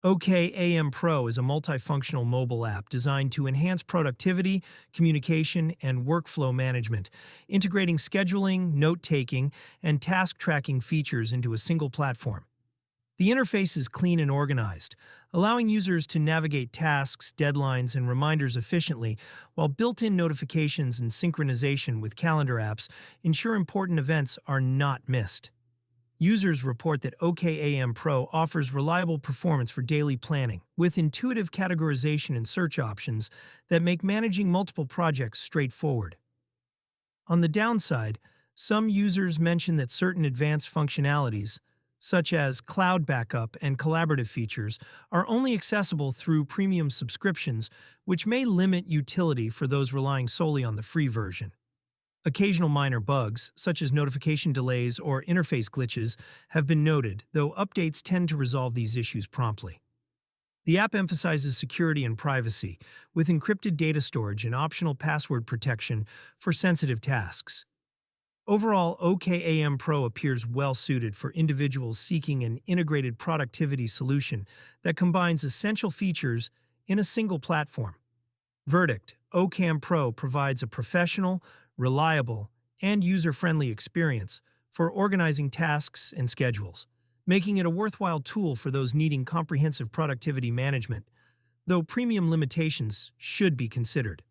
O-KAM Pro is a multifunctional mobile app designed to enhance productivity, communication, and workflow management, integrating scheduling, note-taking, and task tracking features into a single platform. The interface is clean and organized, allowing users to navigate tasks, deadlines, and reminders efficiently, while built-in notifications and synchronization with calendar apps ensure important events are not missed. Users report that O-KAM Pro offers reliable performance for daily planning, with intuitive categorization and search options that make managing multiple projects straightforward. On the downside, some users mention that certain advanced functionalities, such as cloud backup and collaborative features, are only accessible through premium subscriptions, which may limit utility for those relying solely on the free version. Occasional minor bugs, such as notification delays or interface glitches, have been noted, though updates tend to resolve these issues promptly. The app emphasizes security and privacy, with encrypted data storage and optional password protection for sensitive tasks. Overall, O-KAM Pro appears well-suited for individuals seeking an integrated productivity solution that combines essential features in a single platform. Verdict: O-KAM Pro provides a professional, reliable, and user-friendly experience for organizing tasks and schedules, making it a worthwhile tool for those needing comprehensive productivity management, though premium limitations should be considered.